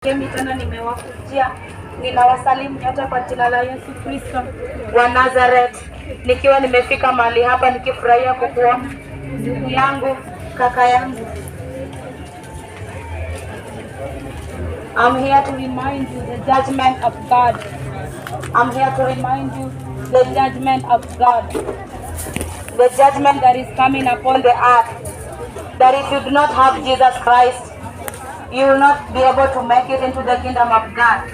Mimi tena nimewakujia, ninawasalimu nyote kwa jina la Yesu Kristo wa Nazareth. Nikiwa nimefika mahali hapa nikifurahia kukuona ndugu yangu, kaka yangu. I'm here to remind you the judgment of God. I'm here to remind you the judgment of God. The judgment that is coming upon the earth. That if you do not have Jesus Christ, you will not be able to make it into the kingdom of God.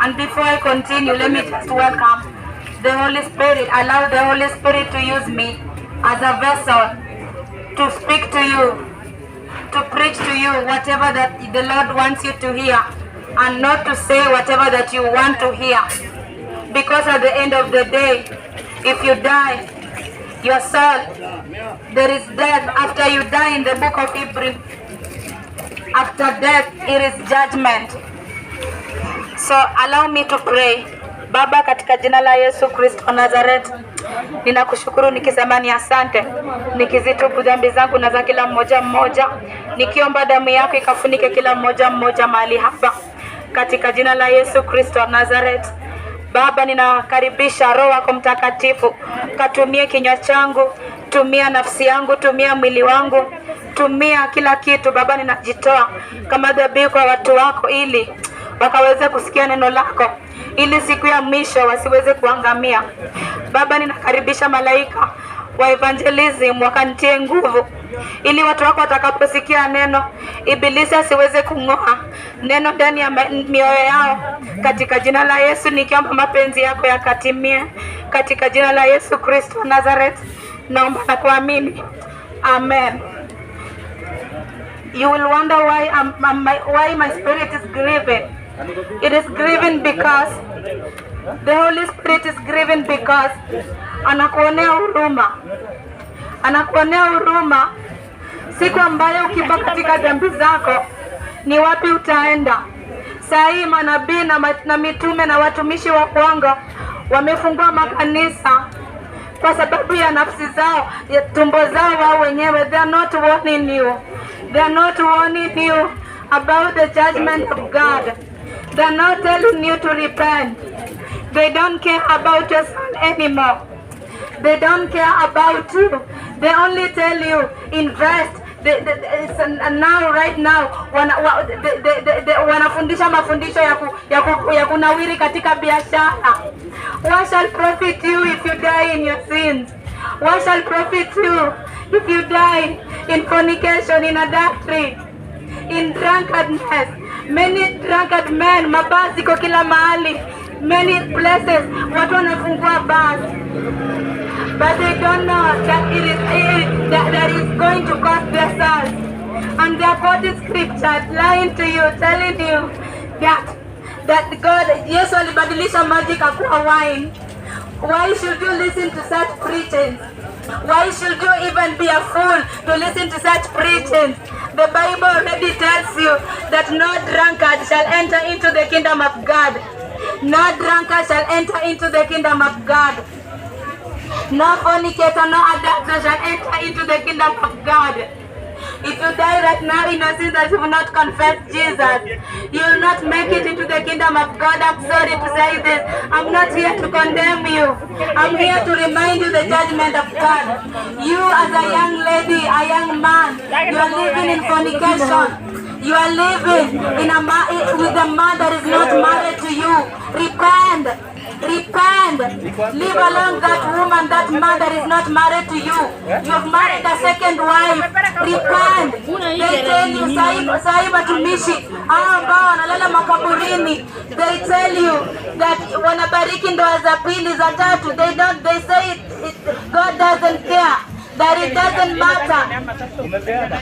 And before I continue, let me just welcome the Holy Spirit. Allow the Holy Spirit to use me as a vessel to speak to you, to preach to you whatever that the Lord wants you to hear, and not to say whatever that you want to hear. Because at the end of the day, if you die, your soul, there is death. After you die, in the book of Hebrews, after death, it is judgment. So allow me to pray. Baba, katika jina la Yesu Kristo Nazareth, ninakushukuru nikisema ni asante, nikizitubu dhambi zangu na za kila mmoja mmoja, nikiomba damu yako ikafunike kila mmoja mmoja mahali hapa, katika jina la Yesu Kristo Nazareth. Baba, ninakaribisha Roho wako Mtakatifu, katumie kinywa changu, tumia nafsi yangu, tumia mwili wangu, tumia kila kitu. Baba, ninajitoa kama dhabihu kwa watu wako, ili wakaweze kusikia neno lako, ili siku ya mwisho wasiweze kuangamia. Baba, ninakaribisha malaika wa evangelism wakanitie nguvu, ili watu wako watakaposikia neno, ibilisi asiweze kung'oa neno ndani ya mioyo yao, katika jina la Yesu. Nikiomba mapenzi yako yakatimie, katika jina la Yesu Kristo Nazareth, naomba na kuamini. Amen. You will wonder why my spirit is grieving. It is grieving because the Holy Spirit is grieving because anakuonea huruma. Anakuonea huruma siku ambayo ukiwa katika dhambi zako, ni wapi utaenda? Saa hii manabii na mitume na watumishi wa kwanza wamefungua makanisa kwa sababu ya nafsi zao, ya tumbo zao wao wenyewe. They are not warning you. They are not warning you about the judgment of God. They are not telling you to repent. They don't care about your son anymore. They don't care about you. They only tell you, invest. Right now, wanafundisha mafundisho ya kunawiri katika biashara. What shall profit you if you die in your sins? What shall profit you if you die in fornication, in adultery, in drunkenness? Many drunkard men, mabasi kwa kila mahali, many places, watu wanafungua basi. But they don't know that that is going to cost their souls. And they are quoting scriptures, lying to you, telling you that God, Yesu alibadilisha maji kuwa wine. Why should you listen to such preaching? Why should you even be a fool to listen to such preaching? The Bible already tells you that no drunkard shall enter into the kingdom of God. No drunkard shall enter into the kingdom of God. No fornicator, no adulterer shall enter into the kingdom of God. If you die right now in your sins that you will not confess Jesus, you will not make it into the kingdom of God. I'm sorry to say this. I'm not here to condemn you. I'm here to remind you the judgment of God. You as a young lady, a young man, you are living in fornication. You are living with a man that is not married to you. Repent. Repent. Leave alone that woman, that man that is not married to you. You have married a second wife. Repent. They tell you, sahi watumishi ambao wanalala makaburini, they tell you that wanabariki ndoa za pili za tatu. They say God doesn't care. That it doesn't matter.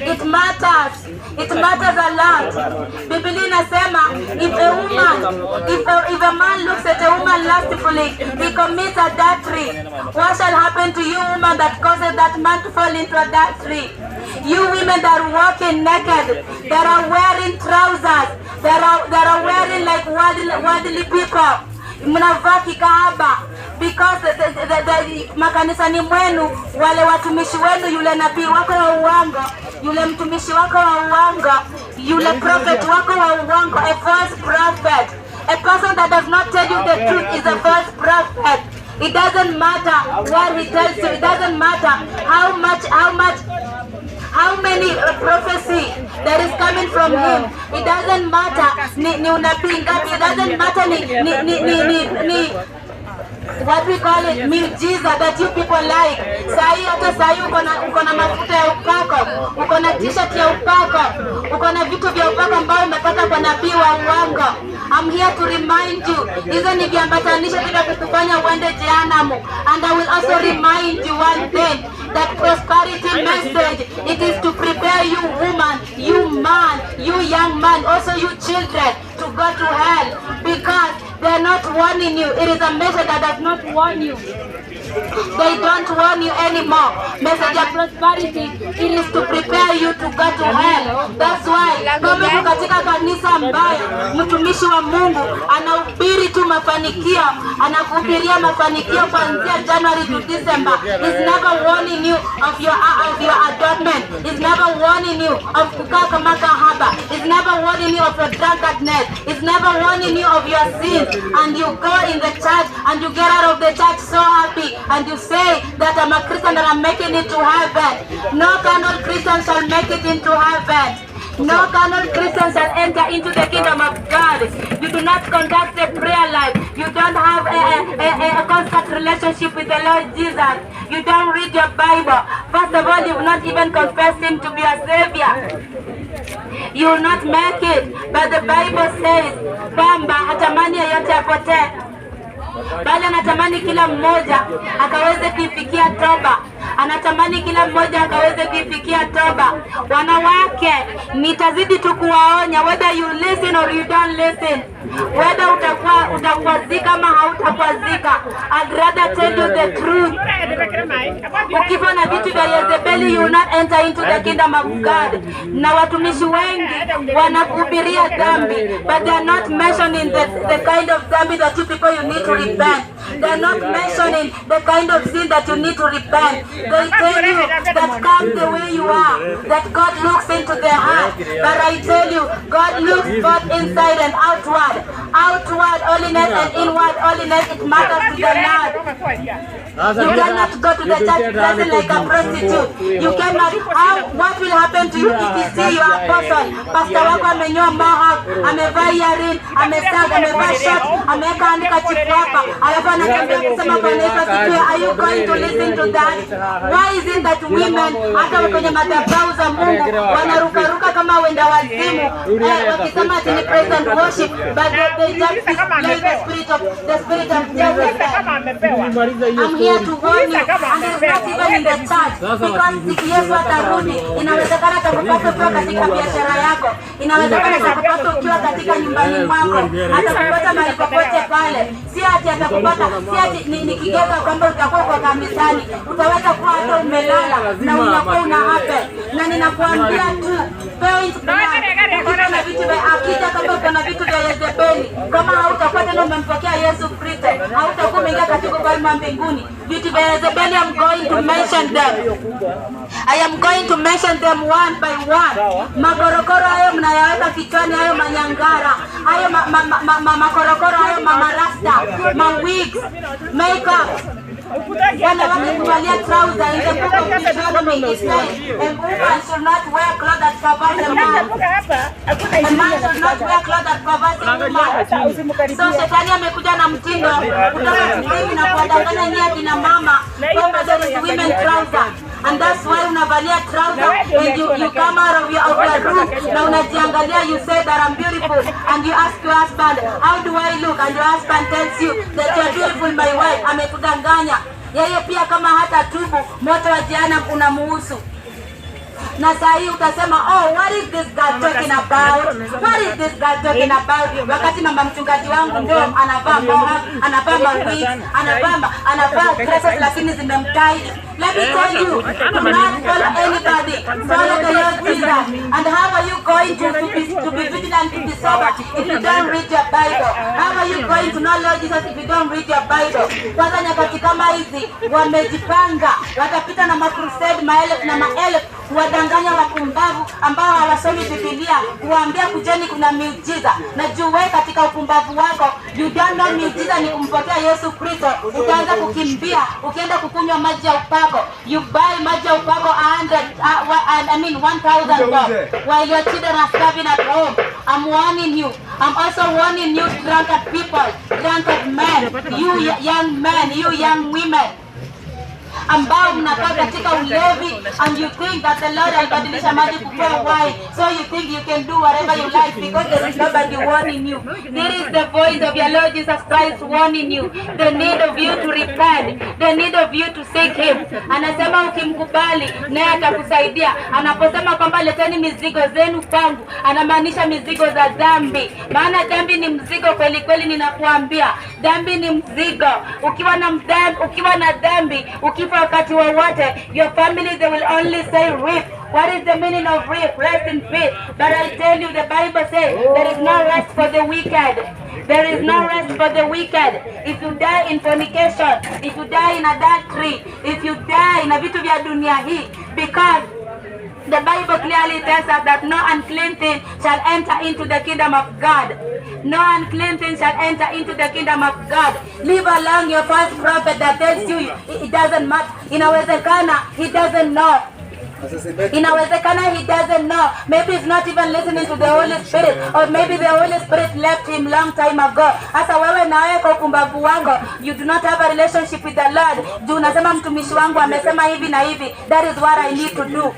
It matters. It matters a lot. Biblia inasema if a man looks at a woman lustfully, he commits adultery. What shall happen to you, woman, that causes that man to fall into adultery? You women that are walking naked, that are wearing trousers, that are wearing like worldly people, mnavaa kikahaba. because the makanisani mwenu wale watumishi wenu, yule nabii wako wa uongo, yule mtumishi wako wa uongo, yule prophet wako wa uongo, a false prophet, a person that does not tell you the truth is a false prophet. It doesn't matter what he tells you. It doesn't matter how many prophecy that is coming from him. It doesn't matter ni unabii ngapi. It doesn't matter ni what we call it, miujiza that you people like. Hata sahi uko na mafuta ya upako, uko na t-shirt ya upako, uko na vitu vya upako ambao umepata kwa nabii wa uongo. I'm here to remind you, hizo ni viambatanisho vile kukufanya uende jehanamu. And I will also remind you one thing, that prosperity message, it is to prepare you woman, you man, you young man, also you children, to go to hell, because they are not warning you. It is a message that does not warn you. They don't warn you anymore. Message of prosperity, it is to prepare you to go to hell. That's why kama uko katika kanisa ambayo mtumishi wa Mungu anahubiri tu mafanikio, anakuhubiria mafanikio kuanzia January to December, is never warning you of your adornment, is never warning you of kukaa kama kahaba, is never warning you of your drunkenness, is never warning you of your sins, and you go in the church and you get out of the church so happy, and you say that I'm a Christian and I'm making it to heaven. No carnal Christian shall make it into heaven. No carnal Christian shall enter into the kingdom of God. You do not conduct a prayer life. You don't have a constant relationship with the Lord Jesus. You don't read your Bible. First of all, you will not even confess Him to be a Savior. You will not make it. But the Bible says, kwamba hatamani yeyote apotee, bali anatamani kila mmoja akaweze kuifikia toba. Anatamani kila mmoja akaweze kuifikia toba. Wanawake, nitazidi tu kuwaonya, whether you listen or you don't listen, whether utakwazika ama hautakwazika. I'd rather tell you the truth. Ukiwa na vitu vya Yezebeli, you will not enter into the kingdom of God. Na watumishi wengi wanakuhubiria dhambi, but they are not mentioning the kind of dhambi that you people you need to repent. They are not mentioning the kind of sin that you need to repent. They tell you that come the way you are, that God looks into the heart. But I tell you, God looks both inside and outward. Outward holiness and inward holiness, it matters to the Lord. You cannot go to the church dressing like a prostitute. You cannot. What will happen to you if you see your apostle? Pastor wako amenyoa mohawk, amevaa earring, amesaga, amevaa short, ameweka handkerchief hapa, alafu anatembea kusema Bwana Yesu asifiwe. Are you going to listen to that? Why is it that women hata kwenye madhabahu za Mungu wanarukaruka kama wenda wazimu, wakisema ati ni praise and worship, but they just display the spirit of Jezebel. I'm here to warn you, and it's not even in the church, because siku Yesu atarudi, inawezekana atakupata ukiwa katika biashara yako, inawezekana atakupata ukiwa katika nyumbani mwako, atakupata mahali popote pale. Si ati atakupata, si ati ni kigega kwamba utakuwa kwa kanisani, utaweza kuwa hata umelala na unakuwa una happen. Na ninakuambia tu, point blank, ukiwa na vitu vya akida, kama uko na vitu vya Yezebeli, kama hautakuwa tena umempokea Yesu Kristo, hautakuwa umeingia katika ufalme wa mbinguni. Vitu vya Yezebeli, I'm going to mention them. I am going to mention them one by one. Makorokoro hayo mnayaweka kichwani, hayo manyangara, hayo makorokoro, hayo mamarasta, mawigs, makeup. Wanawake kuvalia trouser. In the book of Deuteronomy, it says a woman should not wear clothes that covers a man. A man should not wear clothes that covers a woman. So shetani amekuja na mtindo kutoka kipindi na kuwadanganya nyinyi akina mama kwamba there is women trouser. And that's why unavalia trouser and you come out of your room na unajiangalia, you say that I'm beautiful, and you ask your husband, how do I look? And your husband tells you that you're beautiful, my wife. Amekudanganya. Yeye pia kama hata tubu, moto wa jehanamu unamuhusu. Na saa hii utasema, oh, what is this guy talking about? What is this guy talking about? Wakati mama mchungaji wangu ndio anavaa boha, anavaa mawig, anavaa dresses lakini zimemtai. Let me tell you, do not follow anybody. Follow the Lord Jesus. And how are you going to be vigilant to be sober if you don't read your Bible? How are you going to know Lord Jesus if you don't read your Bible? Kwanza nyakati kama hizi wamejipanga, watapita na makrusade maelfu na maelfu, wadanganya wapumbavu ambao hawasomi Biblia, kuambia kujeni kuna miujiza. Na juwe katika upumbavu wako, you don't know miujiza ni kumpokea Yesu Kristo. Utaanza kukimbia, ukienda kukunywa maji ya upako. You buy maji ya upako 1,000 while your children are starving at home. I'm warning you. I'm also warning you, drunkard people, drunkard men, you young men, you young women, ambao mnakaa katika ulevi, and you think that the Lord alibadilisha maji kuwa wine, so you think you can do whatever you like because there is nobody warning you. There is the voice of your Lord Jesus Christ warning you, the need of you to repent, the need of you to seek him. Anasema ukimkubali naye atakusaidia. Anaposema kwamba leteni mizigo zenu kwangu, anamaanisha mizigo za dhambi. Maana dhambi ni mzigo kweli kweli, ninakuambia. Dhambi ni mzigo. Ukiwa na dhambi, ukifa wakati wowote, your family they will only say reap. What is the meaning of reap? Rest in peace. But I tell you, the Bible says there is no rest for the wicked. There is no rest for the wicked. If you die in fornication, if you die in adultery, if you die in a vitu vya dunia hii, because the Bible clearly tells us that no unclean thing shall enter into the kingdom of God. No unclean thing shall enter into the kingdom of God. Leave alone your false prophet that tells you it doesn't matter. Inawezekana he doesn't know. Inawezekana he doesn't know. Maybe he's not even listening to the Holy Spirit, or maybe the Holy Spirit left him long time ago. Hasa wewe na wewe kwa upumbavu wako, you do not have a relationship with the Lord. Juu unasema mtumishi wangu amesema hivi na hivi. That is what I need to do.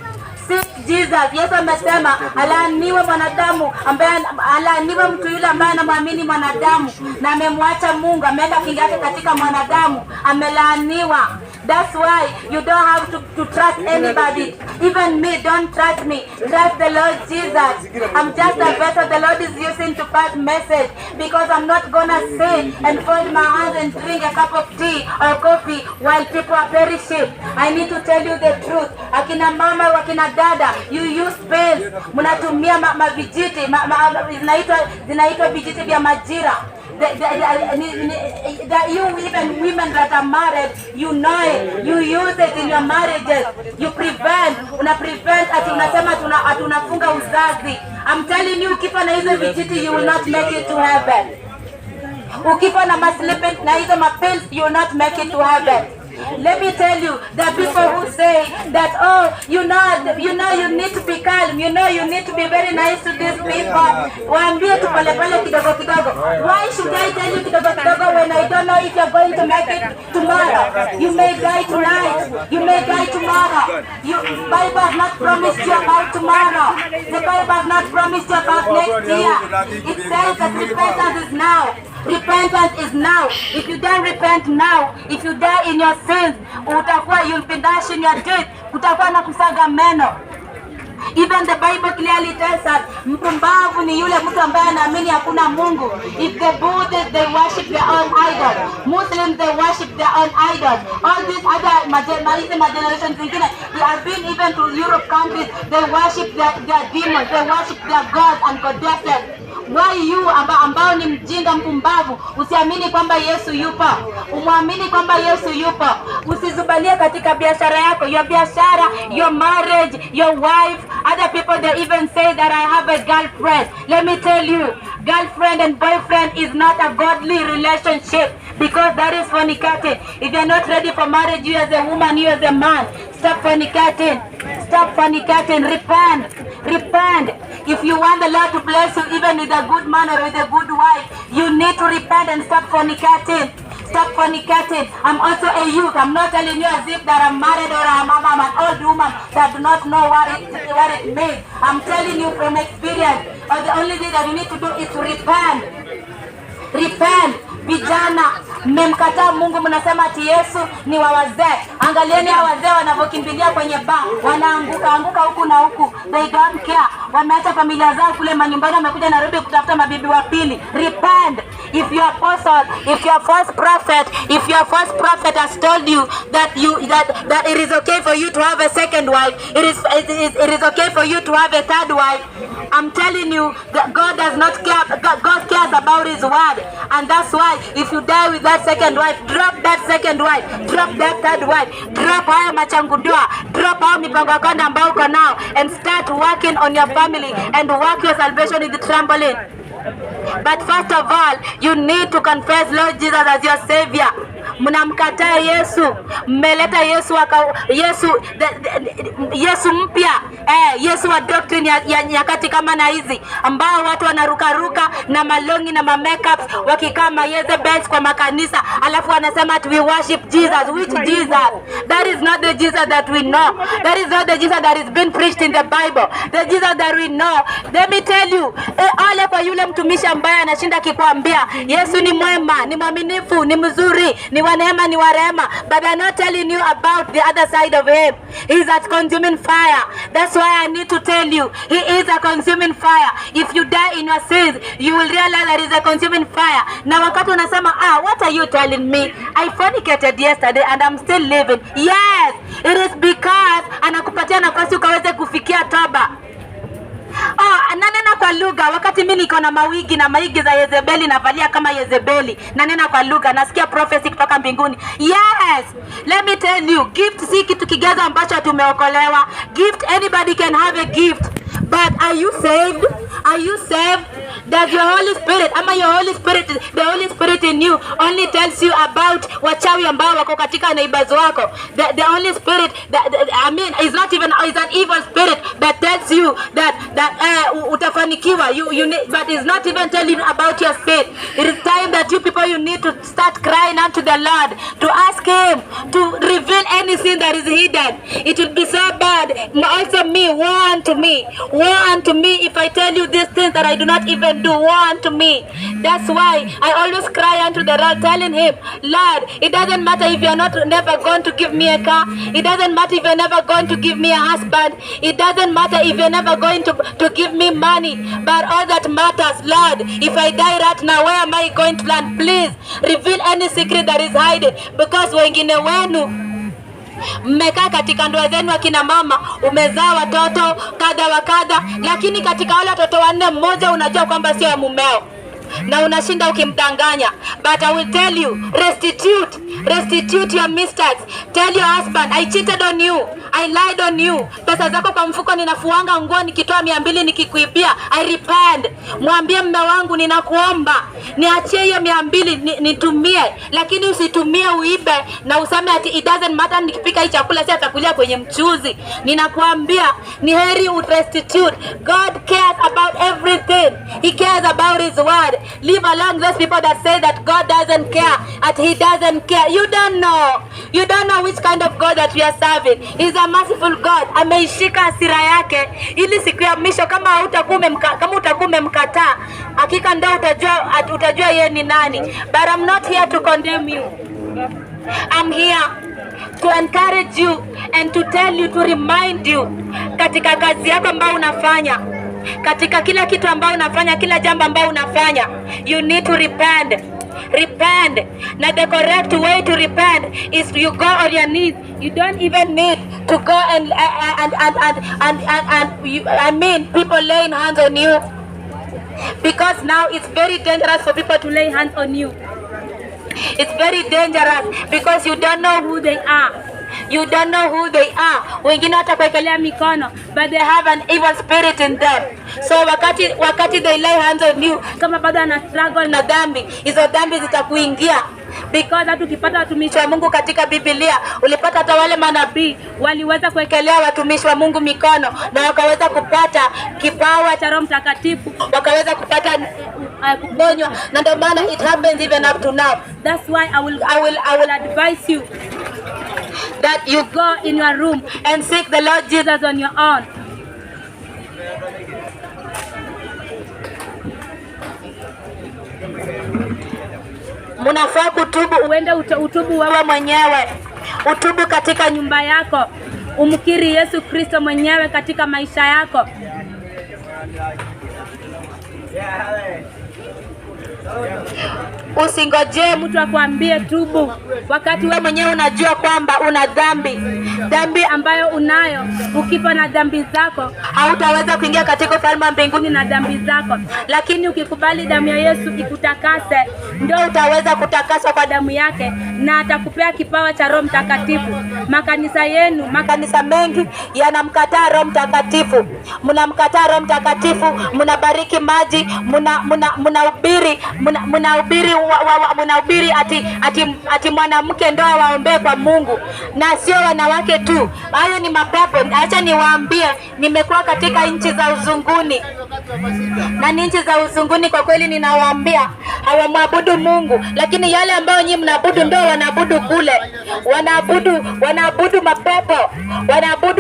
Seek Jesus. Yesu amesema alaaniwe mwanadamu ambaye alaaniwe mtu yule ambaye anamwamini mwanadamu na amemwacha Mungu, ameenda kinga yake katika mwanadamu, amelaaniwa. That's why you don't have to trust anybody. Even me, don't trust me. Trust the Lord Jesus. I'm just a vessel the Lord is using to pass message, because I'm not gonna sit and fold my hands and drink a cup of tea or coffee while people are perishing. I need to tell you the truth. Akina mama, wakina dada, you use pills. Mnatumia mavijiti, zinaitwa vijiti vya majira. You even women that are married, you know it. You use it in your marriages. You prevent. Una prevent ati unasema tunafunga uzazi. I'm telling you, ukifa na hizo vijiti, you will not make it to heaven. Ukifa na maslipent na hizo mapills, you will not make it to heaven. Let me tell you, the people who say that, oh, you need to be calm, you need to be very nice to these people. Waambie tu pole pole kidogo kidogo. Why should I tell you kidogo kidogo when I don't know if you're going to make it tomorrow? You may die tonight. You may die tomorrow. Bible has not promised you about tomorrow. The Bible has not promised you about next year. It says that repentance is now. Repentance is now. If you don't repent now, if you die in your sins, you'll be gnashing your teeth. Utakuwa na kusaga meno. Even the Bible clearly tells us, mpumbavu ni yule mtu ambaye anaamini hakuna Mungu. If the Buddhists, they worship their own idols. Muslims, they worship their own idols. All these other generations zingine, they have been even to Europe countries, they worship their demons, they worship their gods and goddesses. Why you ambao ni mjinga mpumbavu, usiamini kwamba Yesu yupo. Umwamini kwamba Yesu yupo. Usizubalie katika biashara yako, your biashara, your marriage, your wife. Other people, they even say that I have a girlfriend. Let me tell you, girlfriend and boyfriend is not a godly relationship, because that is fornicating. If you're not ready for marriage, you as a woman, you as a man, stop fornicating. Stop fornicating. Repent. Repent. If you want the Lord to bless you even with a good man or with a good wife, you need to repent and stop fornicating. Stop fornicating. I'm also a youth. I'm not telling you as if that I'm married or I'm an old woman that do not know what it means. I'm telling you from experience. Or the only thing that you need to do is to repent. Repent. Vijana mmemkataa Mungu, mnasema ati Yesu ni wa wazee. Angalieni hao wazee wanavyokimbilia kwenye bar, wanaanguka huku na huku. They don't care. Wameacha familia zao kule manyumbani, wamekuja Nairobi kutafuta mabibi wa pili. Repent. If your apostle, if your false prophet has told you that it is okay for you to have a second wife, it is okay for you to have a third wife, I'm telling you that God does not care. God cares about His word, and that's why if you die with that second wife, drop that second wife, drop that third wife, drop haya machangudoa, drop haya mipango kanda ambao uko nao, and start working on your family and work your salvation with the trampoline. But first of all, you need to confess Lord Jesus as your Savior. Mnamkataa Yesu, mmeleta Yesu mpya, Yesu wa doctrine ya nyakati kama na hizi, ambao watu wanarukaruka na malongi na makeups wakikaa Jezebels kwa makanisa, alafu wanasema we worship Jesus. Which Jesus? That is not the Jesus that we know. That is not the Jesus that is being preached in the Bible. The Jesus that we know. Let me tell you, ole kwa yule mtumishi ambaye anashinda kikwambia Yesu ni mwema, ni mwaminifu, ni mzuri, ni wa neema, ni wa rehema, but they're not telling you about the other side of Him. He's a consuming fire. That's why I need to tell you, He is a consuming fire. If you die in your sins, you will realize that He's a consuming fire. Na wakati unasema, what are you telling me? I fornicated yesterday and I'm still living. Yes, it is because anakupatia nafasi ukaweze kufikia toba. Nanena kwa lugha wakati mimi niko na mawigi na maigi za Yezebeli, navalia kama Yezebeli, nanena kwa lugha, nasikia prophecy kutoka mbinguni. Yes, let me tell you, gift si kitu kigezo ambacho tumeokolewa. Gift, anybody can have a gift, but are you saved? Are you saved? Does your Holy Spirit, the Holy Spirit in you only tells you about wachawi ambao wako katika neighbors wako? The Holy Spirit, is not even, is an evil spirit that tells you that utafanikiwa, but is not even telling you about your faith. It is time that you people, you need to start crying unto the Lord, to ask Him to reveal any sin that is hidden. It will be so bad. Also woe unto me if I tell you these things that I do not even do. Woe unto me. That's why I always cry unto the Lord, telling Him, Lord, it doesn't matter if you're never going to give me a car. It doesn't matter if you're never going to give me a husband. It doesn't matter if you're never going to give me money. But all that matters, Lord, if I die right now, where am I going to land? Please reveal any secret that is hidden, because wengine wenu mmekaa katika ndoa zenu, akina mama, umezaa watoto kadha wa kadha, lakini katika wale watoto wanne mmoja unajua kwamba sio mumeo na unashinda ukimdanganya. But I will tell you, restitute your mistakes. Tell your husband, I cheated on you, I lied on you. Pesa zako kwa mfuko ninafuanga nguo, nikitoa 200 nikikuibia, I repent. Mwambie mume wangu, ninakuomba niachie hiyo 200 nitumie, lakini usitumie uibe na useme ati it doesn't matter, nikipika hii chakula si atakulia kwenye mchuzi. Ninakuambia ni heri restitute. God cares about everything. He cares about His word. Leave along those people that say that God doesn't care, that He doesn't care. You don't know which kind of God that we are serving. He's a merciful God. Ameishika hasira yake ili siku ya mwisho, kama utakuwa umemkataa, hakika ndio utajua yeye ni nani. But I'm not here to condemn you. I'm here to encourage you and to tell you, to remind you, katika kazi yako ambayo unafanya, katika kila kitu ambayo unafanya, kila jambo ambayo unafanya, you need to repent. Now the correct way to repent is you go on your knees. You don't even need to go and people laying hands on you, because now it's very dangerous for people to lay hands on you. It's very dangerous because you don't know who they are. Wengine watakuwekelea mikono, but they have an evil spirit in them. So wakati they lay hands on you, kama bado ana struggle na dhambi, hizo dhambi zitakuingia. Because hata ukipata watumishi wa Mungu katika Biblia, ulipata hata wale manabii waliweza kuwekelea watumishi wa Mungu mikono na wakaweza kupata kipawa cha Roho Mtakatifu, wakaweza kupata kuponywa, na ndio maana it happens even up to now. That's why I will advise you that you go in your room and seek the Lord Jesus on your own. Munafaa kutubu, uende utubu wewe mwenyewe. Utubu katika nyumba yako. Umkiri Yesu Kristo mwenyewe katika maisha yako. Usingoje mtu akwambie tubu, wakati wewe mwenyewe unajua kwamba una dhambi ambayo unayo. Ukifa na dhambi zako, hautaweza kuingia katika ufalme wa mbinguni na dhambi zako. Lakini ukikubali damu ya Yesu ikutakase, ndio utaweza kutakaswa kwa damu yake, na atakupea kipawa cha Roho Mtakatifu. Makanisa mengi yanamkataa Roho Mtakatifu. Mnamkataa Roho Mtakatifu, mnabariki maji, mnahubiri ati mwanamke ndio waombee kwa Mungu, na sio wanawake tu. Hayo ni mapepo. Acha niwaambie, nimekuwa katika nchi za uzunguni, na nchi za uzunguni kwa kweli ninawaambia hawamwabudu Mungu, lakini yale ambayo nyinyi mnaabudu ndio wanaabudu kule. Wanaabudu mapepo.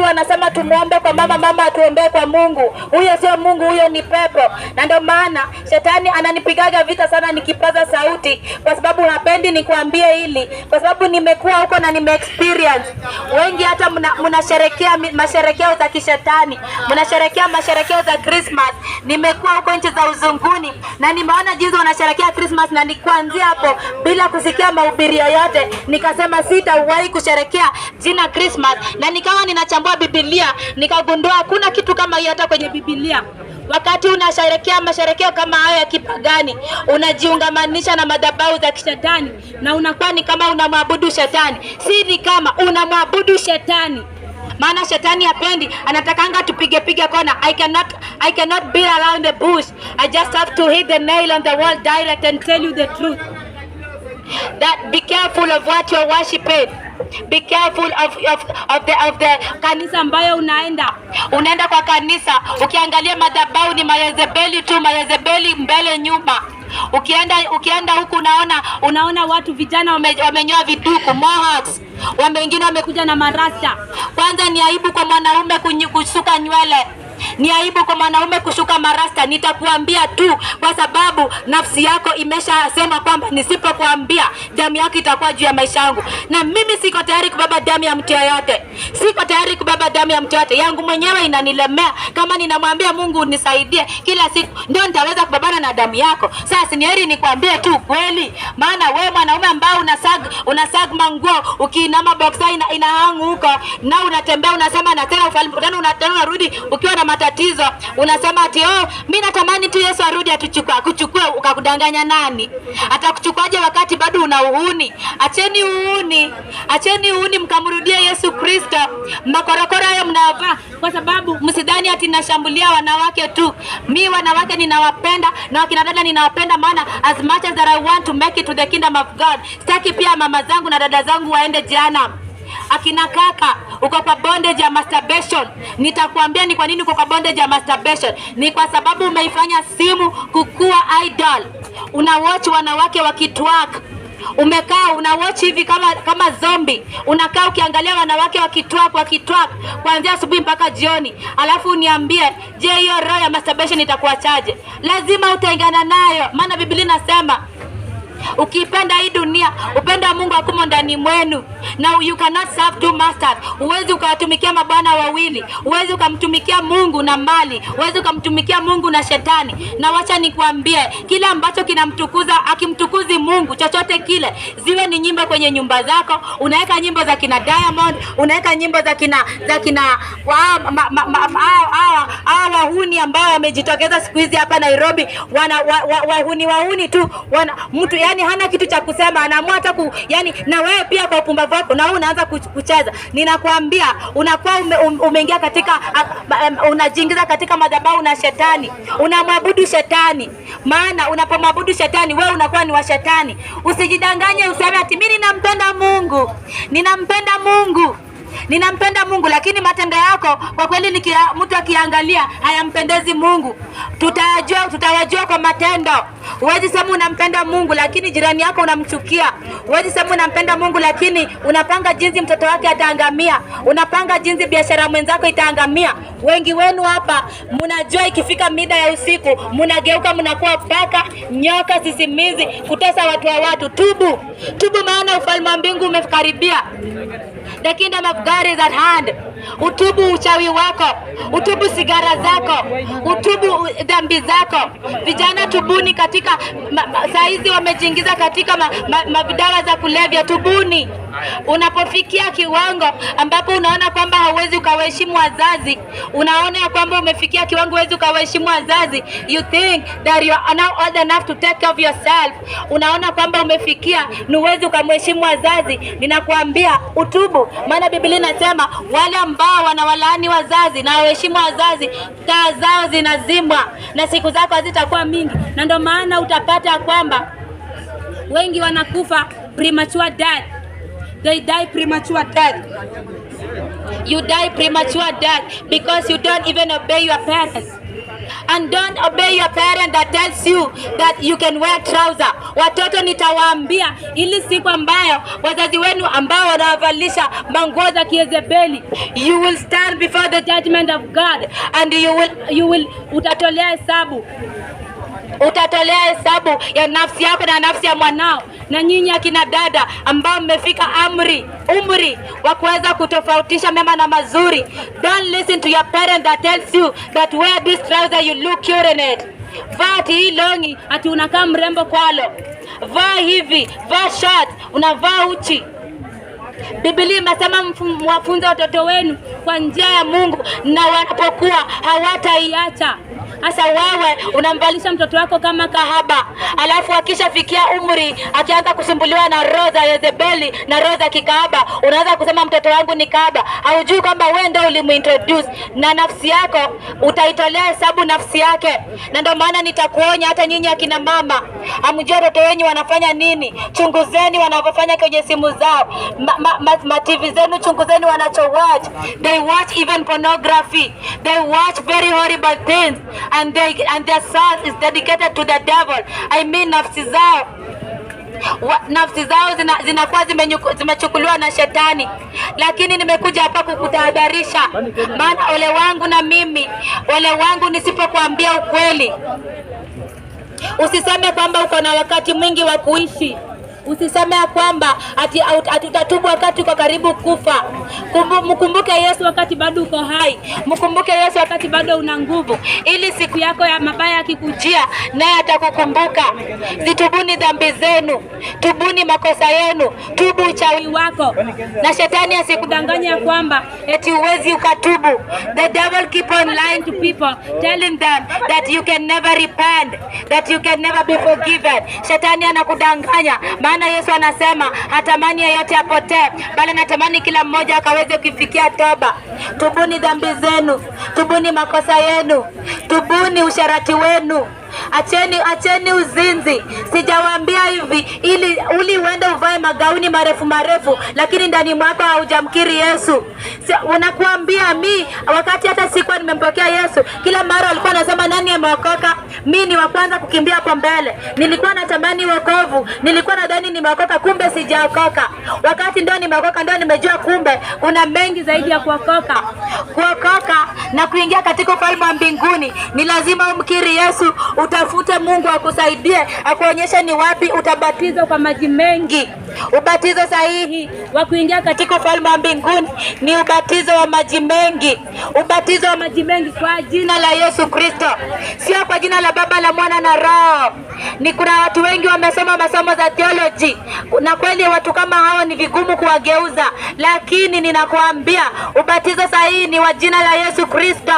Wanasema tumuombe kwa mama atuombee kwa Mungu. Huyo sio Mungu, huyo ni pepo. Na ndio maana shetani ananipigaga vita sana nikipaza sauti, kwa sababu hapendi nikuambie hili, kwa sababu nimekuwa huko na experience. Wengi hata mnasherekea masherekeo za kishetani, mnasherekea masherekeo za Christmas. Nimekuwa huko nchi za uzunguni na nimeona jinsi wanasherekea Christmas, na nikuanzia hapo bila kusikia mahubiri yoyote nikasema sitawahi kusherekea jina Christmas. Na nikawa ninachambua Biblia, nikagundua hakuna kitu kama hiyo hata kwenye Biblia. Wakati unasherekea masherekeo kama hayo ya kipagani, unajiungamanisha na madhabahu za kishetani, na unakuwa ni kama unamwabudu shetani. Si ni kama unamwabudu shetani. Maana shetani hapendi, anatakanga tupige kona. I cannot beat around the bush. I just have to hit the nail on the wall direct and tell you the truth. That be careful of what you're worshiping. Be careful of the kanisa ambayo unaenda kwa kanisa. Ukiangalia madhabahu ni Mayezebeli tu, Mayezebeli mbele nyuma. Ukienda huku unaona watu vijana wamenyoa viduku, mohawks. Wengine wamekuja na marasta. Kwanza ni aibu kwa mwanaume kusuka nywele. Ni aibu kwa mwanaume kushuka marasta. Nitakuambia tu kwa sababu nafsi yako imeshasema kwamba nisipokuambia damu yako itakuwa juu ya maisha yangu. Na mimi siko tayari kubeba damu ya mtu yoyote. Siko tayari kubeba damu ya mtu yoyote. Yangu mwenyewe inanilemea. Kama ninamwambia Mungu unisaidie kila siku, ndio nitaweza kubebana na damu yako. Sasa ni heri nikwambie tu kweli. Maana wewe mwanaume ambao unasag manguo, ukiinama boxer inahangu huko, na unatembea unasema na tena unarudi ukiwa na matatizo, unasema ati mimi natamani tu Yesu arudi akuchukue. Ukakudanganya nani? Atakuchukuaje wakati bado una uhuni? Acheni uhuni, mkamrudie Yesu Kristo. Makorokoro hayo mnavaa kwa sababu msidhani ati nashambulia wanawake tu. Mimi wanawake ninawapenda na wakina dada ninawapenda, maana as much as that I want to make it to the kingdom of God, sitaki pia mama zangu na dada zangu waende jehanamu. Akina kaka, uko kwa bondage ya masturbation. Nitakwambia ni kwa nini uko kwa bondage ya masturbation. Ni kwa sababu umeifanya simu kukua idol. Unawatch wanawake wakitwerk. Umekaa unawatch hivi kama zombie. Unakaa ukiangalia wanawake wakitwerk kuanzia asubuhi mpaka jioni. Alafu uniambie, je, hiyo roho ya masturbation itakuachaje? Lazima utaingana nayo. Maana Biblia inasema ukipenda hii dunia, upenda Mungu akumo ndani mwenu. Now you cannot serve two masters. Uwezi ukawatumikia mabwana wawili. Uwezi ukamtumikia Mungu na mali. Uwezi ukamtumikia Mungu na shetani. Na wacha nikuambie, kila ambacho kinamtukuza akimtukuzi Mungu, chochote kile, ziwe ni nyimbo kwenye nyumba zako, unaweka nyimbo za kina Diamond, unaweka nyimbo za kina wahuni ambao wamejitokeza siku hizi hapa Nairobi. Wahuni tu. Mtu yani hana kitu cha kusema, anaamua hata na wewe pia kwa upumbavu wako na wewe unaanza kucheza. Ninakwambia unakuwa umeingia katika unajiingiza katika madhabahu na shetani. Unamwabudu shetani. Maana unapomwabudu shetani wewe unakuwa ni wa shetani. Usijidanganye useme ati mimi ninampenda Mungu. ninampenda Mungu, lakini matendo yako kwa kweli mtu akiangalia hayampendezi Mungu. Tutawajua kwa matendo. Huwezi sema unampenda Mungu lakini jirani yako unamchukia. Huwezi sema unampenda Mungu lakini unapanga jinsi mtoto wake ataangamia. Unapanga jinsi biashara mwenzako itaangamia. Wengi wenu hapa mnajua ikifika mida ya usiku mnageuka mnakuwa paka, nyoka, sisimizi, kutesa watu wa watu. Tubu maana ufalme wa mbingu umekaribia. The kingdom of God is at hand. Utubu uchawi wako, utubu sigara zako, utubu dhambi zako. Vijana tubuni, katika saizi wamejiingiza katika madawa za kulevya. Tubuni. Unapofikia kiwango ambapo unaona kwamba hauwezi ukawaheshimu wazazi, unaona kwamba umefikia kiwango huwezi ukawaheshimu wazazi, you think that you are now old enough to take care of yourself, unaona kwamba umefikia ni huwezi ukamheshimu wazazi, ninakuambia utubu. Maana Biblia inasema wale ambao wanawalaani wazazi na waheshimu wazazi, taa zao zinazimwa na siku zako hazitakuwa mingi. Na ndio maana utapata kwamba wengi wanakufa premature death. They die premature death. You die premature death because you don't even obey your parents. And don't obey your parent that tells you that you can wear trouser. Watoto nitawaambia ili siku ambayo wazazi wenu ambao wanawavalisha manguo za Kiezebeli, you will stand before the judgment of God and you will utatolea hesabu. Utatolea hesabu ya nafsi yako na nafsi ya mwanao. Na nyinyi akina dada ambao mmefika umri wa kuweza kutofautisha mema na mazuri, don't listen to your parent that tells you that wear this trouser you look cute in it. Vaa hii longi ati unakaa mrembo kwalo. Vaa hivi, vaa short, unavaa uchi. Biblia imesema mwafunze watoto wenu kwa njia ya Mungu na wanapokuwa hawataiacha. Sasa wewe unamvalisha mtoto wako kama kahaba, alafu akishafikia umri akianza kusumbuliwa na roho za Yezebeli na roho za kikahaba, unaanza kusema mtoto wangu ni kahaba. Haujui kwamba wewe ndio ulimuintroduce, na nafsi yako utaitolea hesabu nafsi yake. Na ndio maana nitakuonya hata nyinyi akina mama, hamjui watoto wenu wanafanya nini. Chunguzeni wanavyofanya kwenye simu zao, TV zenu, chunguzeni wanachowatch. They watch even pornography. They watch very horrible things. And their soul is dedicated to the devil. I mean nafsi zao zinakuwa zimechukuliwa na shetani. Lakini nimekuja hapa kukutahadharisha, maana ole wangu na mimi, ole wangu nisipokuambia ukweli. Usiseme kwamba uko na wakati mwingi wa kuishi. Usiseme kwamba ati utatubu wakati uko karibu kufa. Mkumbuke Yesu wakati bado uko hai. Mkumbuke Yesu wakati bado una nguvu, ili siku yako ya mabaya akikujia naye atakukumbuka. Zitubuni dhambi zenu, tubuni makosa yenu, tubu uchawi wako, na shetani asikudanganya kwamba eti uwezi ukatubu. The devil keep on lying to people, telling them that you can never repent, that you can never be forgiven. Shetani anakudanganya. Maana Yesu anasema hatamani yeyote apotee, bali anatamani kila mmoja akaweze kufikia toba. Tubuni dhambi zenu, tubuni makosa yenu, tubuni usharati wenu. Acheni uzinzi. Sijawaambia hivi ili uende uvae magauni marefu, lakini ndani mwako haujamkiri Yesu. Unakuambia wakati hata sikuwa nimempokea Yesu, kila mara alikuwa anasema nani ameokoka? Mimi ni wa kwanza kukimbia hapo mbele. Nilikuwa natamani wokovu, nilikuwa nadhani nimeokoka, kumbe sijaokoka. Wakati ndio nimeokoka ndio nimejua kumbe kuna mengi zaidi ya kuokoka. Kuokoka na kuingia katika ufalme wa mbinguni ni lazima umkiri Yesu, utafute Mungu akusaidie, akuonyeshe ni wapi utabatizwa kwa maji mengi. Ubatizo sahihi wa kuingia katika ufalme wa mbinguni ni ubatizo wa maji mengi. Ubatizo wa maji mengi kwa jina la Yesu Kristo, sio kwa jina la Baba, la Mwana na Roho. Ni kuna watu wengi wamesoma masomo za theology, na kweli watu kama hao ni vigumu kuwageuza, lakini ninakuambia ubatizo sahihi ni wa jina la Yesu Kristo.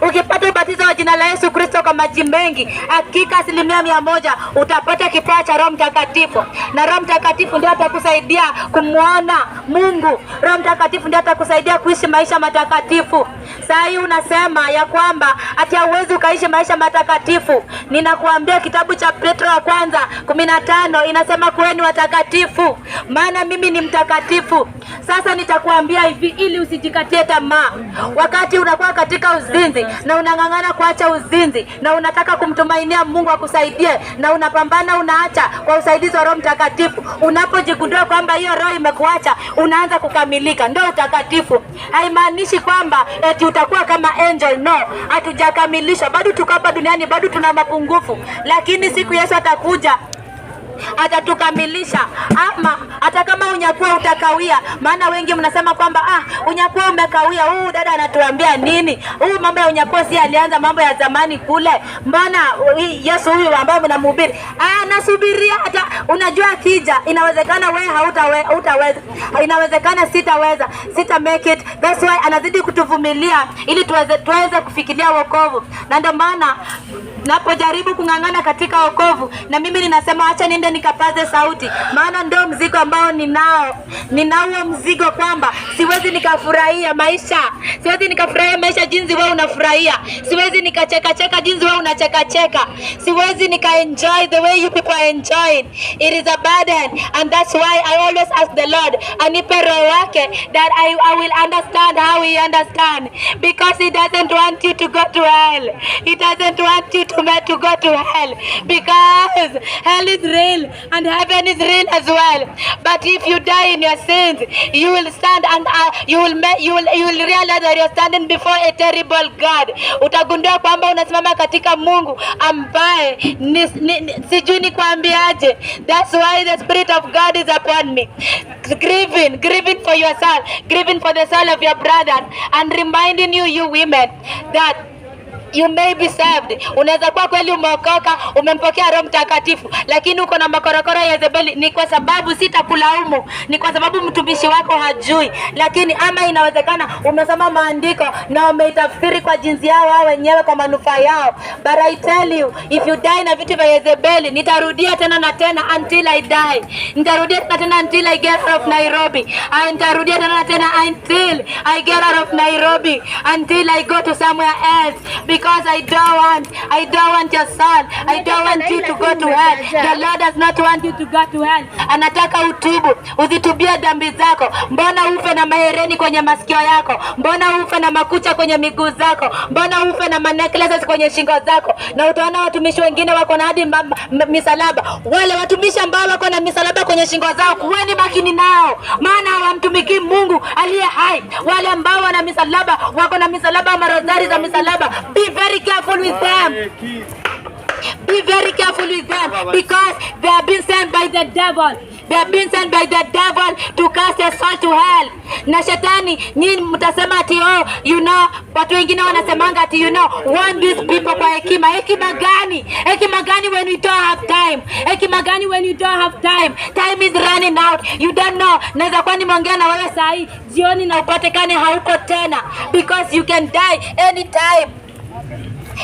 Ukipata ubatizo wa jina la Yesu Kristo kwa maji mengi, hakika 100% utapata kipawa cha Roho Mtakatifu, na Roho Mtakatifu ndio atakusaidia kumuona Mungu. Roho Mtakatifu ndiye atakusaidia kuishi maisha matakatifu. Saa hii unasema ya kwamba ati hauwezi ukaishi maisha matakatifu. Ninakuambia kitabu cha Petro wa kwanza 15 inasema kuweni watakatifu, maana mimi ni mtakatifu. Sasa nitakuambia hivi ili usijikatie tamaa. Wakati unakuwa katika uzinzi na unang'ang'ana kuacha uzinzi na unataka kumtumainia Mungu akusaidie na unapambana unaacha kwa usaidizi wa Roho Mtakatifu, unapojigundua kwamba hiyo roho imekuacha, unaanza kukamilika, ndio utakatifu. Haimaanishi kwamba eti utakuwa kama angel, no. Hatujakamilishwa, bado tuko hapa duniani, bado tuna mapungufu, lakini siku Yesu atakuja atatukamilisha. Ama hata kama unyakuwa utakawia, maana wengi mnasema kwamba unyakuwa umekawia. Dada anatuambia nini? Mambo ya unyakuwa si alianza mambo ya zamani kule. Mbona Yesu huyu ambaye mnamhubiri anasubiria hata unajua akija, inawezekana wewe hautaweza, inawezekana sita make it. That's why anazidi kutuvumilia ili tuweze kufikiria wokovu. Na ndio maana napojaribu kung'ang'ana katika wokovu, na mimi ninasema acha niende nikapaze sauti, maana ndio mzigo ambao ninao mzigo kwamba siwezi nikafurahia maisha, jinsi wewe unafurahia, siwezi nikacheka jinsi wewe unacheka, siwezi enjoy the way you people are enjoying. It is a burden, and that's why I always ask the Lord anipe roho wake that I will understand how he understand, because he doesn't want you to go to hell. He doesn't want you to go to hell, because hell is real and heaven is real as well. But if you die in your sins, you will stand and you will realize that you're standing before a terrible God. Utagundua kwamba unasimama katika Mungu ambaye sijui ni kuambiaje. That's why the Spirit of God is upon me, grieving for your soul, grieving for the soul of your brothers, and reminding you women that you may be saved. Unaweza kuwa kweli umeokoka, umempokea Roho Mtakatifu, lakini uko na makorokoro ya Yezebeli. Ni kwa sababu sitakulaumu, ni kwa sababu mtumishi wako hajui. Lakini ama inawezekana umesoma maandiko na umeitafsiri kwa jinsi yao wao wenyewe kwa manufaa yao. But I tell you, if you die na vitu vya Yezebeli, nitarudia tena na tena until I die. Nitarudia tena na tena until I get out of Nairobi. Nitarudia tena na tena until I get out of Nairobi, until I go to somewhere else. Because I don't want your son. I don't want you to go to hell. The Lord does not want you to go to hell. Anataka utubu, uzitubia dhambi zako. Mbona ufe na mahereni kwenye masikio yako? Mbona ufe na makucha kwenye miguu zako? Mbona ufe na necklaces kwenye shingo zako? Na utaona watumishi wengine wako na hadi misalaba. Wale watumishi ambao wako na misalaba kwenye shingo zao, kuweni makini nao, maana hawamtumiki Mungu aliye hai. Wale ambao wana misalaba, wako na misalaba, marozari za misalaba, be very careful with them. Be very careful with them, because they have been sent by the devil. They have been sent by the devil to cast a soul to hell. Na shetani, nyinyi mtasema ati watu wengine wanasemanga ati warn these people kwa hekima. Hekima gani? Hekima gani when we don't have time? Hekima gani when you don't have time? Time is running out. You don't know. Naweza kuwa nimeongea na wewe saa hii jioni na upatikane hauko tena, because you can die anytime.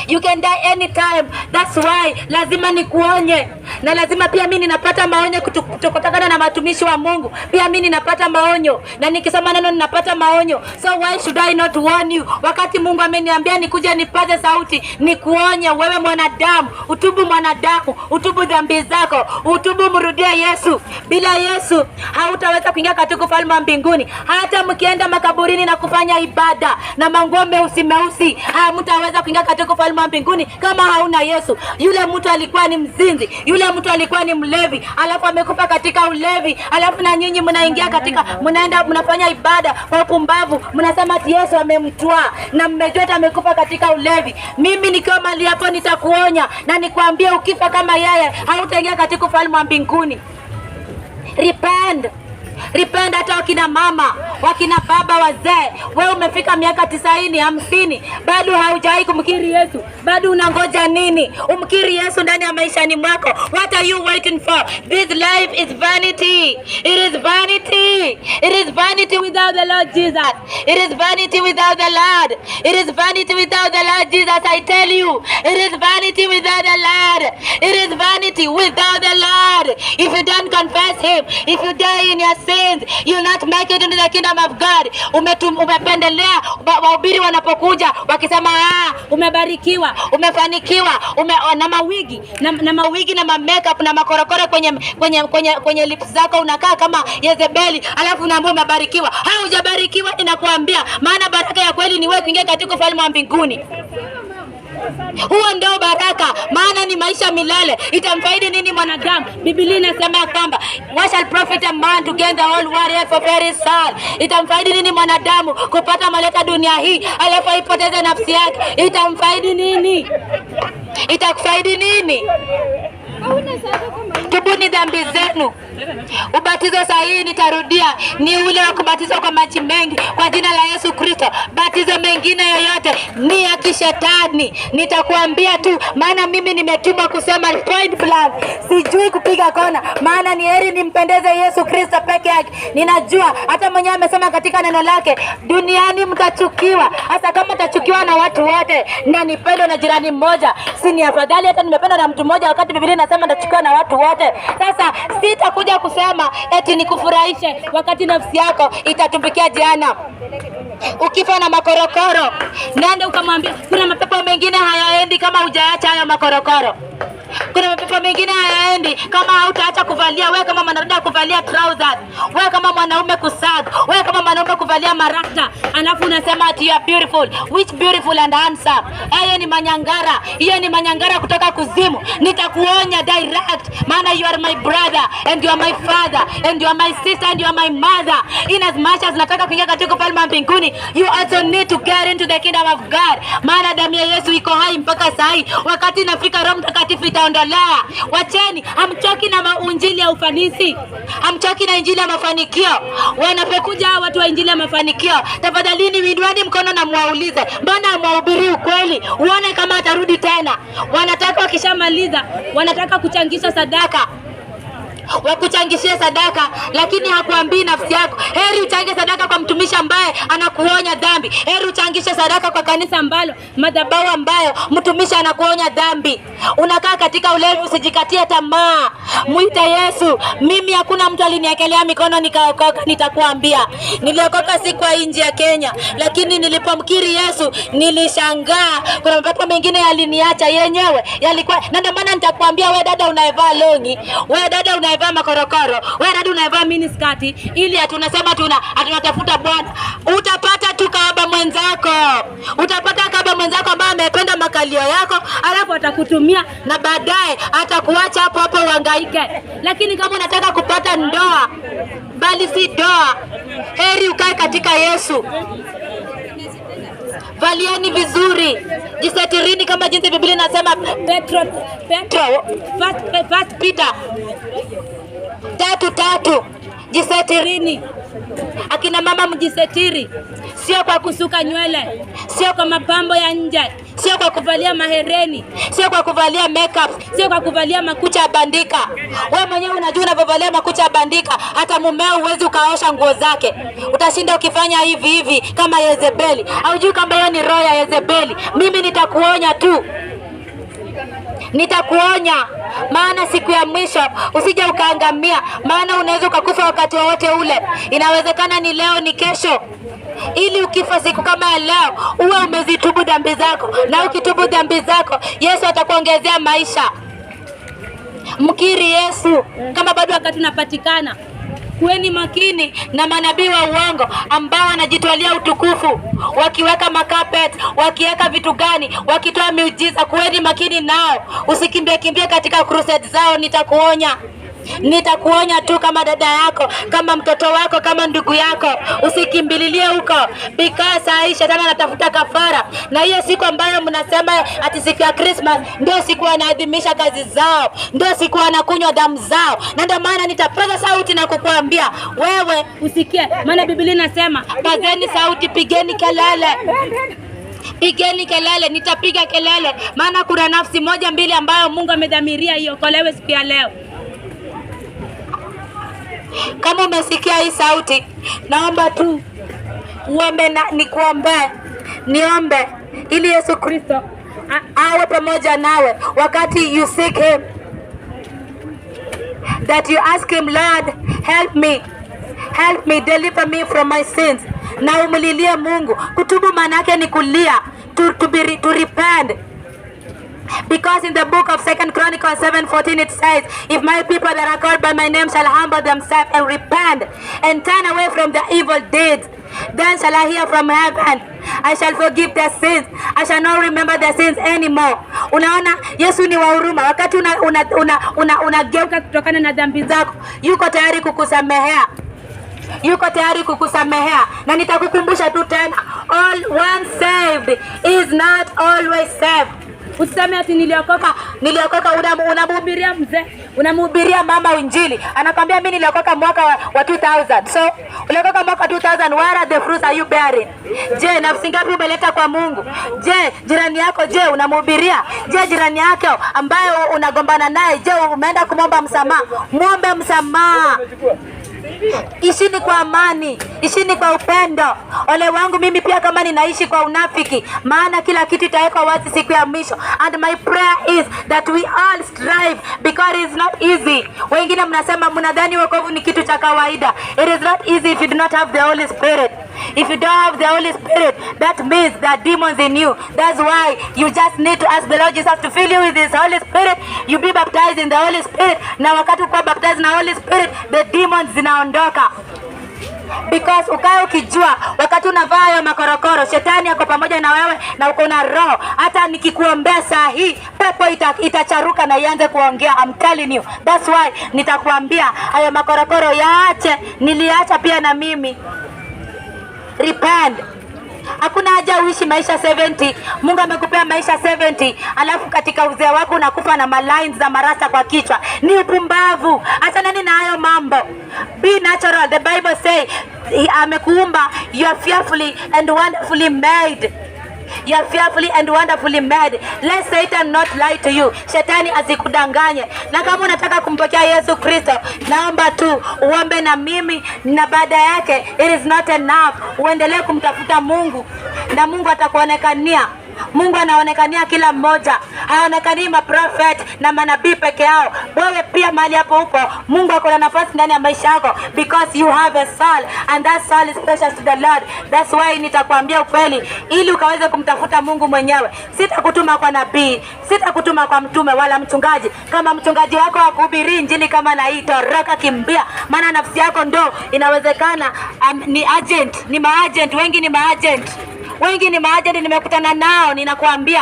You can die anytime. That's why lazima nikuonye, na lazima pia mimi ninapata maonyo kutokana na matumishi wa Mungu. Pia mimi ninapata maonyo, na nikisema neno ninapata maonyo. So why should I not warn you? Wakati Mungu ameniambia nikuja nipaze sauti, nikuonye wewe mwanadamu. Utubu mwanadamu, utubu dhambi zako, utubu, mrudie Yesu. Bila Yesu hautaweza kuingia katika ufalme wa mbinguni. Hata mkienda makaburini na kufanya ibada na manguo meusi, hamtaweza kuingia katika ufalme wa mbinguni kama hauna Yesu. Yule mtu alikuwa ni mzinzi, yule mtu alikuwa ni mlevi, alafu amekufa katika ulevi, alafu na nyinyi mnaingia katika, mnaenda mnafanya ibada kwa upumbavu, mnasema ati Yesu amemtwaa, na mmejua amekufa katika ulevi. Mimi nikiwa mahali hapo nitakuonya na nikwambie, ukifa kama yeye hautaingia katika ufalme wa mbinguni. Repent hata wakina mama, wakina baba, wazee. Wewe umefika miaka 90, 50, bado haujawahi kumkiri Yesu. Bado unangoja nini? Umkiri Yesu ndani ya maishani mwako. What are you waiting for? This life is vanity. It is vanity. It is vanity without the Lord Jesus. It is vanity without the Lord. It is vanity without the Lord Jesus. I tell you, it is vanity without the Lord. It is vanity without the Lord. If you don't confess him, if you die in your sins, you'll not make it into the kingdom of God. Umependelea wahubiri wanapokuja wakisema umebarikiwa, umefanikiwa, na mawigi na mawigi na makeup na makorokoro kwenye lips zako, unakaa kama Yezebeli, alafu unaambia umebarikiwa. Hujabarikiwa, ninakuambia, maana baraka ya kweli ni wewe kuingia katika ufalme wa mbinguni. Huo ndio baraka, maana ni maisha milele. Itamfaidi nini mwanadamu? Biblia inasema kwamba what shall profit a man to gain the whole world for very soul. Itamfaidi nini mwanadamu kupata maleta dunia hii alafu aipoteze nafsi yake? Itamfaidi nini? Itakufaidi nini? Tubuni dhambi zenu. Ubatizo sahihi, nitarudia, ni ule wa kubatizwa kwa maji mengi kwa jina la Yesu Kristo. Batizo mengine yoyote ni ya kishetani. Nitakuambia tu, maana mimi nimetumwa kusema point blank, sijui kupiga kona, maana ni heri nimpendeze Yesu Kristo peke yake. Ninajua hata mwenyewe amesema katika neno lake, duniani mtachukiwa. Hasa kama mtachukiwa na watu wote na nipendwe na jirani mmoja, si ni afadhali hata nimependwa na mtu mmoja, wakati Biblia inasema nitachukiwa na watu wote? Sasa sitakuja kusema eti nikufurahishe wakati nafsi yako itatumbikia jana. Ukifa na makorokoro, nenda ukamwambia. Kuna mapepo mengine hayaendi kama hujaacha hayo makorokoro. Kuna mapepo mengine hayaendi kama hautaacha kuvalia. Wewe kama mwanadada kuvalia trousers, wewe kama mwanaume kusag, wewe kama mwanaume kuvalia marakta, alafu unasema ati you are beautiful. Which beautiful and handsome? Hiyo ni manyangara. Hiyo ni manyangara kutoka kuzimu. Nitakuonya direct, maana you are my brother and you are my father and you are my sister and you are my mother. In as much as nataka kuingia katika ufalme wa mbinguni, you also need to get into the kingdom of God. Maana damu ya Yesu iko hai mpaka sahi. Wakati inafika Roho Mtakatifu itaondolewa. Wacheni, hamchoki na injili ya ufanisi, hamchoki na injili ya mafanikio. Wanapokuja watu wa injili ya mafanikio, tafadhalini winduani mkono na mwaulize, mbona hamhubiri ukweli? Uone kama atarudi tena. Wanataka wakishamaliza, wanataka kuchangisha sadaka, wakuchangishia sadaka, lakini hakuambii nafsi yako. Heri uchange sadaka kwa mtumishi ambaye anakuonya dhambi. Heri uchangishe sadaka kwa kanisa ambalo, madhabahu ambayo mtumishi anakuonya dhambi. Unakaa katika ulevi, usijikatie tamaa. Muite Yesu. Mimi hakuna mtu aliniekelea mikono nikaokoka. Nitakuambia, niliokoka si kwa nje ya Kenya, lakini nilipomkiri Yesu nilishangaa. Kuna mapepo mengine yaliniacha yenyewe, yalikuwa. Na ndio maana nitakwambia, wewe dada unayevaa longi, wewe dada unayevaa makorokoro, wewe dada unayevaa miniskati, ili tunasema tunatafuta Bwana, utapata tu kahaba mwenzako. Utapata kahaba mwenzako ambaye amependa makalio yako, alafu atakutumia na baadaye atakuacha hapo hapo uhangaike. Lakini kama unataka kupata ndoa, bali si doa, heri ukae katika Yesu. Valieni vizuri, jisetirini kama jinsi Biblia inasema. First Peter 3:3, jisetirini. Akina mama mjisetiri, sio kwa kusuka nywele, sio kwa mapambo ya nje, sio kwa kuvalia mahereni, sio kwa kuvalia makeup, sio kwa kuvalia makucha ya bandika. Wewe mwenyewe unajua unavovalia makucha ya bandika, hata mumeo huwezi ukaosha nguo zake. Utashinda ukifanya hivi hivi kama Yezebeli. Haujui kama hiyo ni roho ya Yezebeli. Mimi nitakuonya tu. Nitakuonya, maana siku ya mwisho usije ukaangamia, maana unaweza ukakufa wakati wowote ule. Inawezekana ni leo, ni kesho. Ili ukifa siku kama ya leo, uwe umezitubu dhambi zako, na ukitubu dhambi zako, Yesu atakuongezea maisha. Mkiri Yesu kama bado wakati unapatikana. Kuweni makini na manabii wa uongo ambao wanajitwalia utukufu, wakiweka makapet, wakiweka vitu gani, wakitoa miujiza. Kuweni makini nao, usikimbie katika crusade zao. Nitakuonya tu kama dada yako, kama mtoto wako, kama ndugu yako, usikimbililie huko, because shetani anatafuta kafara. Na hiyo siku ambayo mnasema ati siku ya Christmas ndio siku wanaadhimisha kazi zao, ndio siku wanakunywa damu zao. Na ndio maana nitapaza sauti na kukuambia wewe usikie, maana Biblia inasema pazeni sauti, pigeni kelele. Pigeni kelele, nitapiga kelele, maana kuna nafsi moja mbili ambayo Mungu amedhamiria iokolewe siku ya leo. Kama umesikia hii sauti, naomba tu uombe na niombe ili Yesu Kristo awe pamoja nawe wakati you seek him. that you ask him, Lord, help me, deliver me from my sins. Na umlilie Mungu. Kutubu maana yake ni kulia, to repent. Because in the book of 2 Chronicles 7:14 it says, if my people that are called by my name shall humble themselves and repent and turn away from their evil deeds, then shall I hear from heaven, I shall forgive their sins, I shall not remember their sins anymore. Unaona, Yesu ni wa huruma. Wakati unageuka kutokana na dhambi zako, yuko tayari kukusamehea. Yuko tayari kukusamehea. Na nitakukumbusha tu tena, all one saved is not always saved. Useme ati niliokoka unamhubiria mzee, unamhubiria mama injili, anakwambia mimi niliokoka mwaka wa 2000. So uliokoka mwaka 2000, where are the fruits are you bearing? Je, nafsi ngapi umeleta kwa Mungu? Je, jirani yako je unamhubiria? Je, jirani yako ambaye unagombana naye, je umeenda kumomba msamaha? Muombe msamaha. Ishini kwa amani, ishini kwa upendo. Ole wangu mimi pia kama ninaishi kwa unafiki, maana kila kitu itawekwa wazi siku ya mwisho. And my prayer is that we all strive, because it is not easy. Wengine mnasema mnadhani wokovu ni kitu cha kawaida. It is not easy if you do not have the Holy Spirit. If you don't have the Holy Spirit, that means there are demons in you. That's why you just need to ask the Lord Jesus to fill you with His Holy Spirit. You be baptized in the Holy Spirit. Na wakati uko baptized na Holy Spirit, the demons zinaondoka. Because ukae ukijua wakati unavaa hayo makorokoro, shetani yako pamoja na wewe na uko na roho. Hata nikikuombea saa hii, pepo itacharuka na ianze kuongea. I'm telling you. That's why nitakuambia hayo makorokoro yaache. Niliacha pia na mimi. Repent. Hakuna haja uishi maisha 70. Mungu amekupea maisha 70, alafu katika uzee wako unakufa na malines za marasa kwa kichwa. Ni upumbavu. Acha nani na hayo mambo. Be natural. The Bible say amekuumba, you are fearfully and wonderfully made. You are fearfully and wonderfully made. Let Satan not lie to you. Shetani asikudanganye. Na kama unataka kumpokea Yesu Kristo, naomba tu uombe na mimi, na baada yake it is not enough. Uendelee kumtafuta Mungu na Mungu atakuonekania. Mungu anaonekania kila mmoja. Haonekani maprofet na manabii peke yao. Wewe pia mahali hapo huko, Mungu ako na nafasi ndani ya maisha yako, because you have a soul and that soul is precious to the Lord. That's why nitakwambia ukweli ili ukaweze kumtafuta Mungu mwenyewe. Sitakutuma kwa nabii, sitakutuma kwa mtume wala mchungaji. Kama mchungaji wako hakuhubiri injili kama na hii, toroka, kimbia. Maana nafsi yako ndo inawezekana ni agent, ni maagent, wengi ni maagent. Wengi ni maagent nimekutana nao, ninakuambia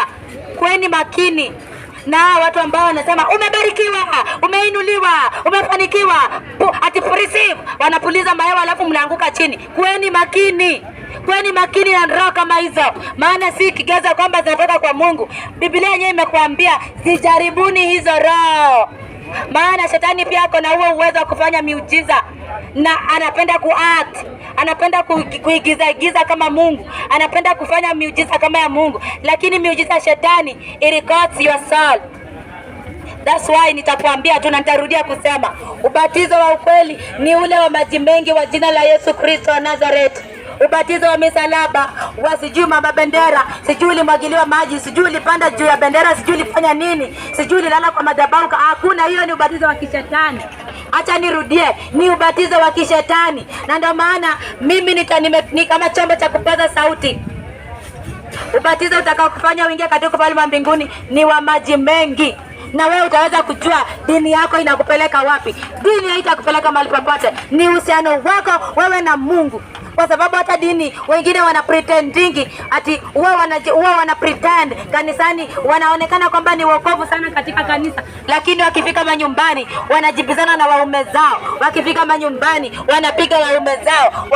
kweni makini na watu ambao wanasema umebarikiwa, umeinuliwa, umefanikiwa, ati receive, wanapuliza mahewa alafu mnaanguka chini. Kweni makini. Kweni makini na roho kama hizo, maana si kigezo kwamba zinatoka kwa Mungu. Biblia yenyewe imekuambia zijaribuni hizo roho. Maana shetani pia ako na huo uwezo wa kufanya miujiza, na anapenda kuact, anapenda kuigiza kama Mungu, anapenda kufanya miujiza kama ya Mungu, lakini miujiza shetani it costs your soul. That's why nitakwambia tu na nitarudia kusema, ubatizo wa ukweli ni ule wa maji mengi wa jina la Yesu Kristo wa Nazareth. Ubatizo wa misalaba, wa sijui mama bendera, sijui ulimwagiliwa maji, sijui ulipanda juu ya bendera, sijui ulifanya nini, sijui ulilala kwa madhabahu. Hakuna, hiyo ni ubatizo wa kishetani. Acha nirudie, ni ubatizo wa kishetani. Na ndio maana mimi ni kama chombo cha kupaza sauti. Ubatizo utakao kufanya uingie katika ufalme wa mbinguni ni wa maji mengi. Na wewe utaweza kujua dini yako inakupeleka wapi. Dini haitakupeleka mahali popote. Ni uhusiano wako wewe na Mungu. Kwa sababu hata dini wengine wana pretending ati wao wana pretend kanisani, wanaonekana kwamba ni wokovu sana katika kanisa, lakini wakifika manyumbani wanajibizana na waume zao. Wakifika manyumbani wanapiga waume zao,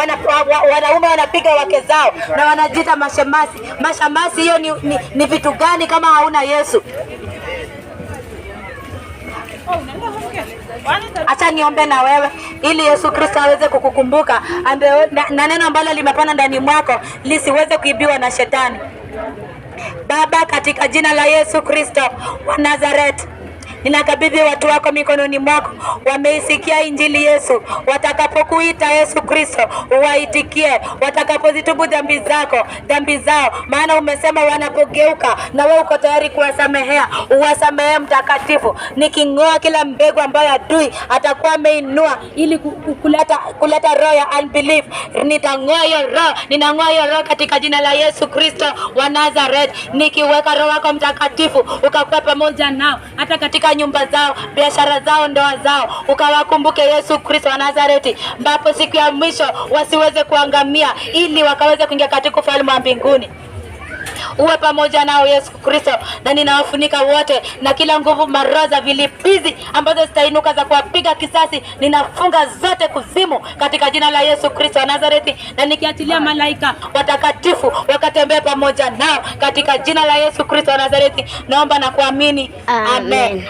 wanaume wanapiga wake zao, na wanajiita mashemasi. Mashemasi hiyo ni vitu gani kama hauna Yesu? Acha niombe na wewe ili Yesu Kristo aweze kukukumbuka na neno ambalo limepanda ndani mwako lisiweze kuibiwa na shetani. Baba, katika jina la Yesu Kristo wa Nazareth, ninakabidhi watu wako mikononi mwako. Wameisikia injili Yesu, watakapokuita Yesu Kristo uwaitikie, watakapozitubu dhambi zao, maana umesema wanapogeuka na wewe uko tayari kuwasamehea, uwasamehe Mtakatifu. Niking'oa kila mbegu ambayo adui atakuwa ameinua ili kuleta roho ya unbelief, ninang'oa hiyo roho katika jina la Yesu Kristo wa Nazareth. Nikiweka Roho wako Mtakatifu ukakuwa pamoja nao, hata katika nyumba zao, biashara zao, ndoa zao, ukawakumbuke Yesu Kristo wa Nazareth, ambapo siku ya mwisho wasiweze kuangamia, ili wakaweze kuingia katika ufalme wa mbinguni. Uwe pamoja nao Yesu Kristo, na ninawafunika wote na kila nguvu maroho za vilipizi ambazo zitainuka za kuwapiga kisasi, ninafunga zote kuzimu katika jina la Yesu Kristo wa Nazareti, na nikiachilia malaika watakatifu wakatembea pamoja nao katika jina la Yesu Kristo wa Nazareti. Naomba na kuamini. Amen.